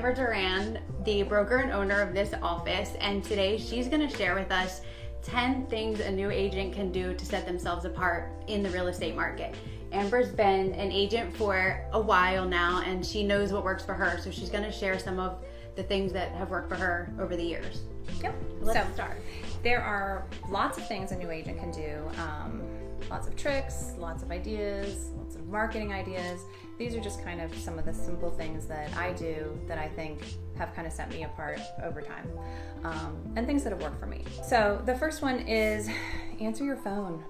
Amber Durant, the broker and owner of this office, and today she's going to share with us 10 things a new agent can do to set themselves apart in the real estate market. Amber's been an agent for a while now, and she knows what works for her, so she's going to share some of the things that have worked for her over the years. Yep. Let's start. There are lots of things a new agent can do. Lots of tricks, lots of ideas, lots of marketing ideas. These are just kind of some of the simple things that I do that I think have kind of set me apart over time, and things that have worked for me. So the first one is answer your phone.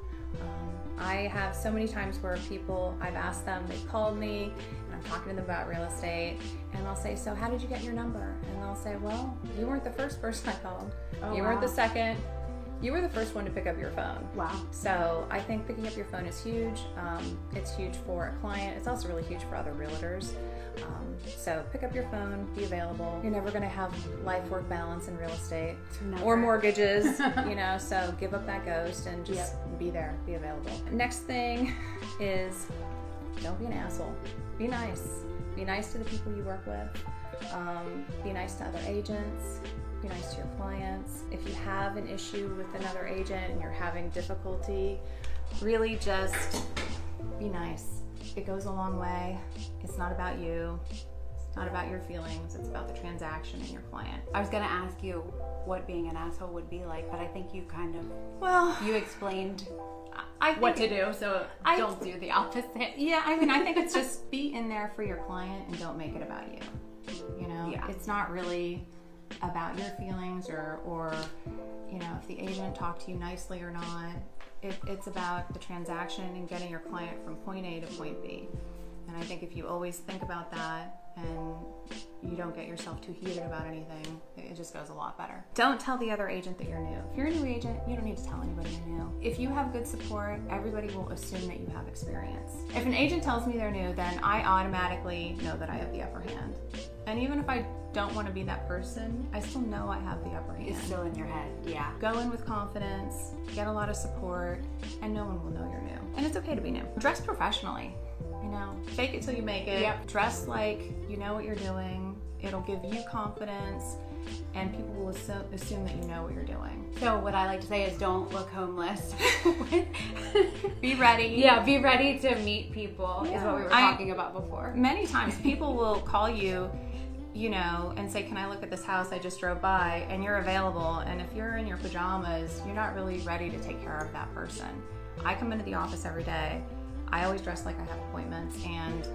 I have so many times where I've asked them, they've called me, and I'm talking to them about real estate, and I'll say, so how did you get your number? And they'll say, well, you weren't the first person I called. You weren't the second. You were the first one to pick up your phone. Wow. So I think picking up your phone is huge. It's huge for a client. It's also really huge for other realtors. So pick up your phone, be available. You're never going to have life-work balance in real estate or mortgages, so give up that ghost and just be there, be available. Next thing is don't be an asshole. Be nice. Be nice to the people you work with. Be nice to other agents. Be nice to your clients. If you have an issue with another agent and you're having difficulty, really just be nice. It goes a long way. It's not about you. It's not about your feelings. It's about the transaction and your client. I was going to ask you what being an asshole would be like, but I think you kind of, you explained what to do, so don't do the opposite. Yeah, I think it's just be in there for your client and don't make it about you. It's not really about your feelings or if the agent talked to you nicely or not. It's about the transaction and getting your client from point A to point B. And I think if you always think about that and you don't get yourself too heated about anything, it just goes a lot better. Don't tell the other agent that you're new. If you're a new agent, you don't need to tell anybody you're new. If you have good support, everybody will assume that you have experience. If an agent tells me they're new, then I automatically know that I have the upper hand. And even if I don't want to be that person, I still know I have the upper hand. It's still in your head, yeah. Go in with confidence, get a lot of support, and no one will know you're new. And it's okay to be new. Dress professionally. Fake it till you make it. Yep. Dress like you know what you're doing. It'll give you confidence, and people will assume that you know what you're doing. So what I like to say is don't look homeless. Be ready. Yeah, be ready to meet people is what we were talking about before. Many times people will call you, and say, can I look at this house I just drove by? And you're available. And if you're in your pajamas, you're not really ready to take care of that person. I come into the office every day. I always dress like I have appointments, and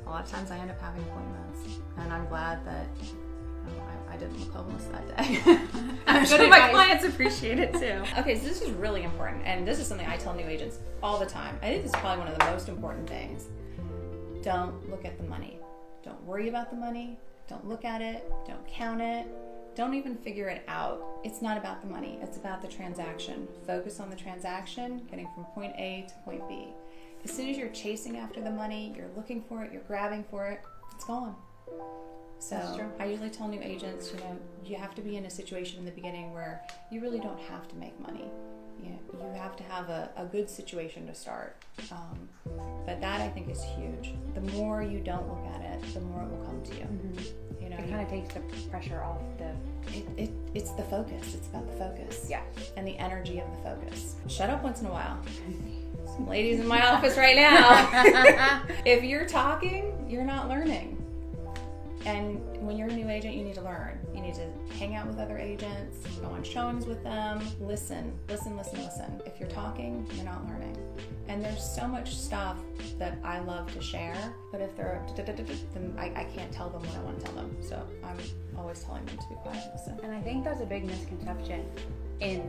a lot of times I end up having appointments. And I'm glad that I didn't look homeless that day. I'm sure my clients appreciate it too. Okay, so this is really important, and this is something I tell new agents all the time. I think this is probably one of the most important things. Don't look at the money. Don't worry about the money. Don't look at it. Don't count it. Don't even figure it out. It's not about the money. It's about the transaction. Focus on the transaction, getting from point A to point B. As soon as you're chasing after the money, you're looking for it, you're grabbing for it, it's gone. So I usually tell new agents, you have to be in a situation in the beginning where you really don't have to make money. You have to have a good situation to start. But that I think is huge. The more you don't look at it, the more it will come to you. Mm-hmm. It kind of takes the pressure off it's the focus. It's about the focus. Yeah. And the energy of the focus. Shut up once in a while. Some ladies in my office right now. If you're talking, you're not learning. And when you're a new agent, you need to learn. You need to hang out with other agents, go on showings with them, listen. If you're talking, you're not learning. And there's so much stuff that I love to share, but if they're, then I can't tell them what I want to tell them. So I'm always telling them to be quiet and listen. And I think that's a big misconception in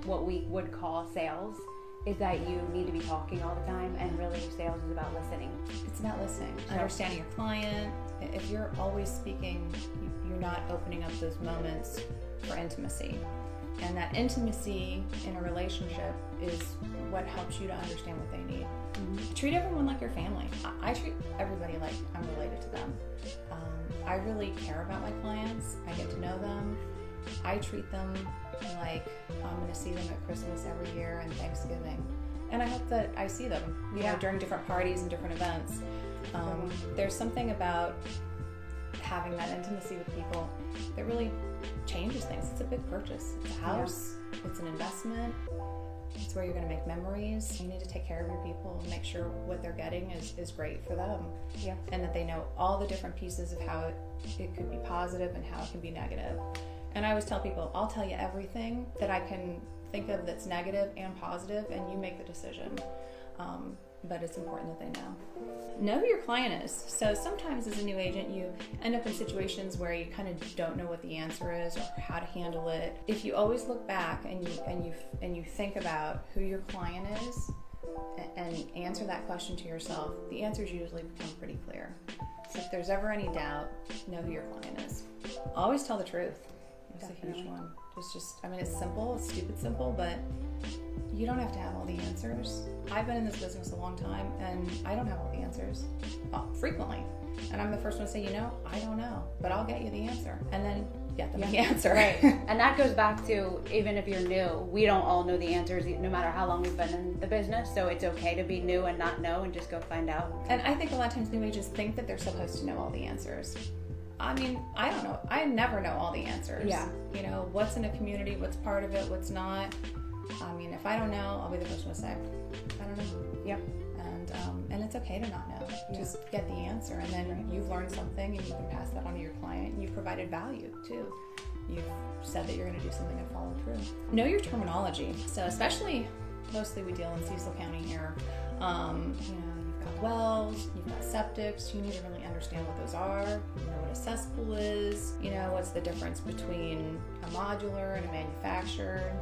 what we would call sales, is that you need to be talking all the time, and really sales is about listening. It's about listening, understanding your client. If you're always speaking, you're not opening up those moments for intimacy. And that intimacy in a relationship is what helps you to understand what they need. Mm-hmm. Treat everyone like your family. I treat everybody like I'm related to them. I really care about my clients. I get to know them. I treat them like I'm going to see them at Christmas every year and Thanksgiving. And I hope that I see them, you know, during different parties and different events. There's something about having that intimacy with people that really changes things. It's a big purchase. It's a house, it's an investment, it's where you're going to make memories. You need to take care of your people and make sure what they're getting is great for them. Yep. And that they know all the different pieces of how it could be positive and how it can be negative. And I always tell people, I'll tell you everything that I can think of that's negative and positive, and you make the decision. But it's important that they know who your client is. So sometimes as a new agent, you end up in situations where you kind of don't know what the answer is or how to handle it. If you always look back and you think about who your client is and answer that question to yourself, the answers usually become pretty clear. So if there's ever any doubt, know who your client is. Always tell the truth. It's a huge one. It's simple, it's stupid simple, but you don't have to have all the answers. I've been in this business a long time, and I don't have all the answers, frequently. And I'm the first one to say, I don't know, but I'll get you the answer. And then get them the answer. Right. And that goes back to, even if you're new, we don't all know the answers, no matter how long we've been in the business. So it's okay to be new and not know and just go find out. And I think a lot of times new agents think that they're supposed to know all the answers. I don't know. I never know all the answers. Yeah. What's in a community, what's part of it, what's not. If I don't know, I'll be the first one to say, I don't know. Yep. And it's okay to not know. Yeah. Just get the answer, and then you've learned something, and you can pass that on to your client, and you've provided value too. You've said that you're going to do something and follow through. Know your terminology. So mostly we deal in Cecil County here. You've got wells, you've got septics. You need to really understand what those are. You know what a cesspool is. What's the difference between a modular and a manufactured.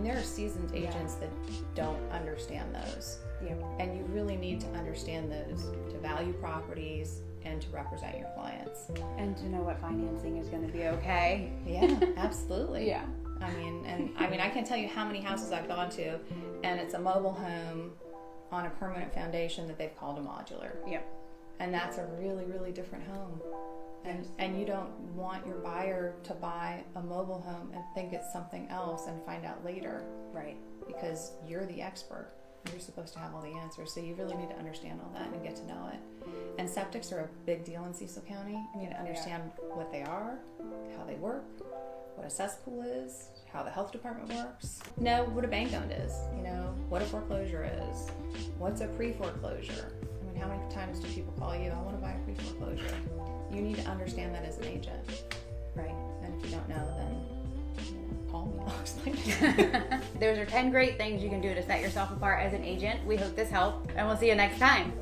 There are seasoned agents that don't understand those. Yeah. And you really need to understand those to value properties and to represent your clients. And to know what financing is going to be okay. Yeah, absolutely. Yeah. I can't tell you how many houses I've gone to, and it's a mobile home on a permanent foundation that they've called a modular. Yep. And that's a really, really different home. And you don't want your buyer to buy a mobile home and think it's something else and find out later. Right. Because you're the expert. You're supposed to have all the answers. So you really need to understand all that and get to know it. And septics are a big deal in Cecil County. You need to understand what they are, how they work, what a cesspool is, how the health department works. Know what a bank owned is. What a foreclosure is. What's a pre-foreclosure? How many times do people call you, I want to buy a pre-foreclosure? You need to understand that as an agent. Right. And if you don't know, then call me. I'll explain it. Those are 10 great things you can do to set yourself apart as an agent. We hope this helped, and we'll see you next time.